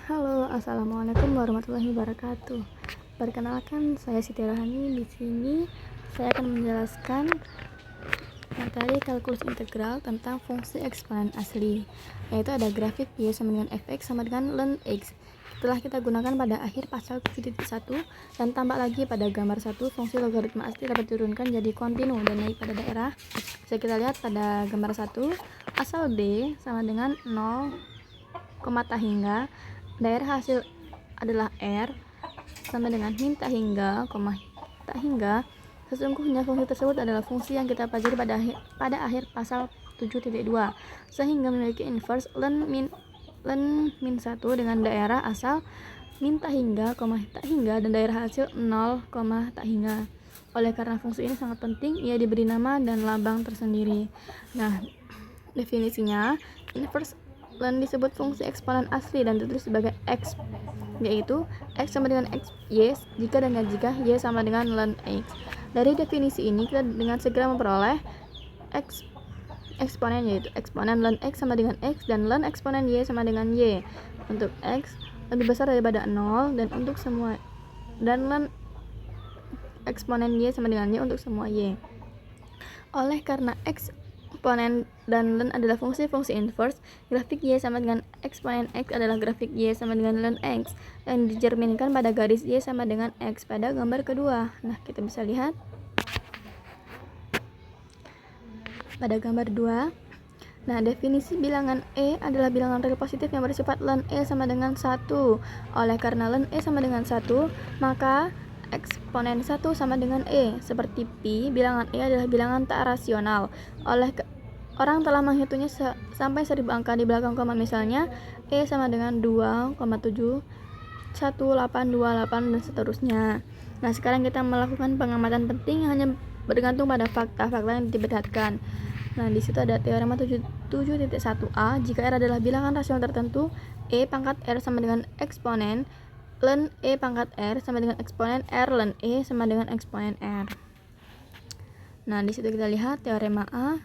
Halo, assalamualaikum warahmatullahi wabarakatuh. Perkenalkan, saya Siti Rohani. Di sini saya akan menjelaskan materi kalkulus integral tentang fungsi eksponen asli, yaitu ada grafik y sama dengan fx sama dengan ln x. Setelah kita gunakan pada akhir pasal 7.1 dan tambah lagi pada gambar 1, fungsi logaritma asli dapat diturunkan jadi kontinu dan naik pada daerah. Bisa kita lihat pada gambar 1, asal d sama dengan 0, tak hingga daerah hasil adalah R sama dengan min tak hingga, tak hingga. Sesungguhnya fungsi tersebut adalah fungsi yang kita pelajari pada akhir pasal 7.2, sehingga memiliki inverse ln min 1 dengan daerah asal min tak hingga, tak hingga dan daerah hasil 0, tak hingga. Oleh karena fungsi ini sangat penting, ia diberi nama dan lambang tersendiri. Nah, definisinya, inverse ln disebut fungsi eksponen asli dan ditulis sebagai x, yaitu x sama dengan x y jika dan jika y sama dengan ln x. Dari definisi ini kita dengan segera memperoleh eksponen, yaitu eksponen ln x sama dengan x dan ln eksponen y sama dengan y. Untuk x lebih besar daripada 0 dan untuk semua, dan ln eksponen y sama dengan y untuk semua y. Oleh karena eksponen dan ln adalah fungsi-fungsi inverse, grafik y sama dengan eksponen x adalah grafik y sama dengan ln x yang dicerminkan pada garis y sama dengan x pada gambar kedua. Nah, kita bisa lihat pada gambar 2. Nah, definisi bilangan e adalah bilangan real positif yang bersifat ln e sama dengan 1. Oleh karena ln e sama dengan 1, maka eksponen 1 sama dengan e. Seperti pi, bilangan e adalah bilangan tak rasional. Orang telah menghitungnya sampai 1000 angka di belakang koma, misalnya e sama dengan 2,7, 1828 dan seterusnya. Nah, sekarang kita melakukan pengamatan penting yang hanya bergantung pada fakta-fakta yang diperlihatkan. Nah, di situ ada teorema 7.1a. Jika R adalah bilangan rasional tertentu, e pangkat R sama dengan eksponen ln e pangkat R sama dengan eksponen R ln e sama dengan eksponen R. Nah, di situ kita lihat teorema A.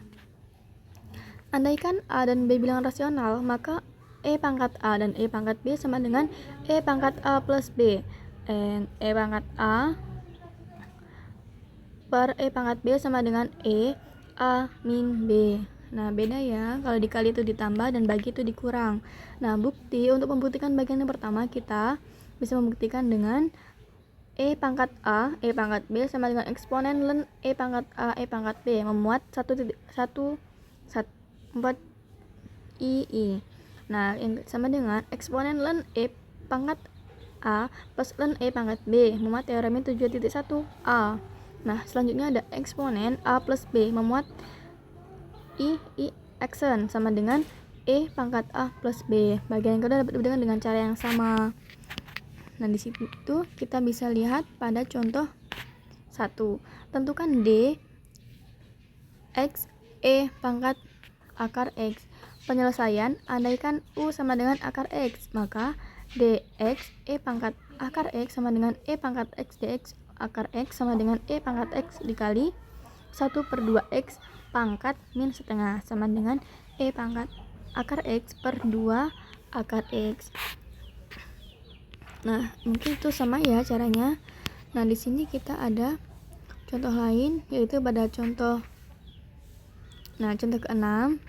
Andaikan A dan B bilangan rasional, maka E pangkat A dan E pangkat B sama dengan E pangkat A plus B. And E pangkat A per E pangkat B sama dengan E A min B. Nah, beda ya, kalau dikali itu ditambah dan bagi itu dikurang. Nah, untuk membuktikan bagian yang pertama, kita bisa membuktikan dengan E pangkat A, E pangkat B sama dengan eksponen ln E pangkat A, E pangkat B memuat 1,4 i. Nah, yang sama dengan eksponen ln E pangkat A plus ln E pangkat B memuat teorema 7.1a. Nah, selanjutnya ada eksponen A plus B memuat i xn sama dengan E pangkat A plus B. Bagian kedua dapat dibuktikan dengan cara yang sama. Nah, di situ kita bisa lihat pada contoh 1. Tentukan D x E pangkat akar x. Penyelesaian, andaikan U sama dengan akar x, maka dx E pangkat akar x sama dengan E pangkat x dx akar x sama dengan E pangkat x dikali 1/2x pangkat min setengah sama dengan E pangkat akar x per 2 akar x. Nah, mungkin itu sama ya caranya. Nah, di sini kita ada contoh lain, yaitu pada contoh ke-6.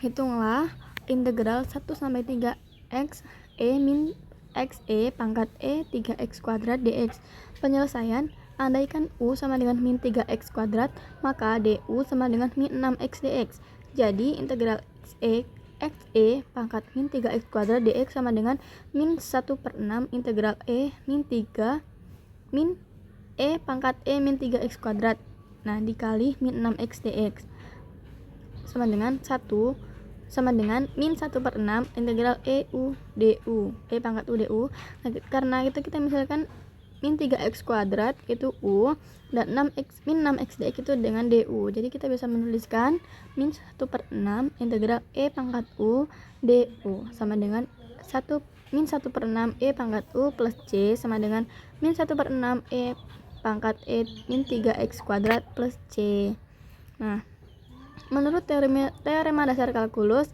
Hitunglah integral 1 sampai 3x e min x e pangkat e 3x kuadrat dx. Penyelesaian, andaikan u sama dengan min 3x kuadrat, maka du sama dengan min 6x dx. Jadi integral x e pangkat min 3x kuadrat dx sama dengan min 1/6 integral e min e pangkat e min 3x kuadrat. Nah, dikali min 6x dx sama dengan min 1/6 integral e pangkat u du. Nah, karena itu kita misalkan min 3x kuadrat itu u dan min 6x dx itu dengan du. Jadi kita bisa menuliskan min 1/6 integral e pangkat u du sama dengan min 1/6 e pangkat u plus c sama dengan min 1/6 e pangkat e min 3x kuadrat plus c. Nah, menurut teorema dasar kalkulus,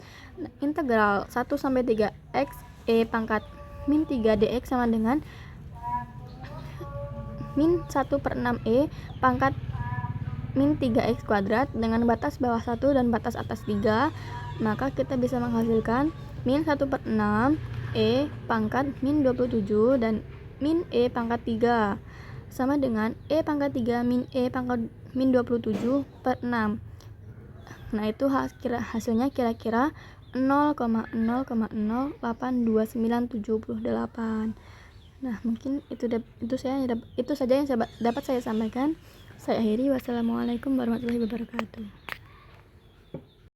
integral 1 sampai 3x e pangkat min 3dx sama dengan min 1/6e pangkat min 3x kuadrat dengan batas bawah 1 dan batas atas 3, maka kita bisa menghasilkan min 1/6 e pangkat min 27 dan min e pangkat 3 sama dengan e pangkat 3 min e pangkat min 27/6. Nah, itu hasilnya kira-kira 0,0,082978. Nah, mungkin itu saja yang dapat saya sampaikan. Saya akhiri. Wassalamualaikum warahmatullahi wabarakatuh.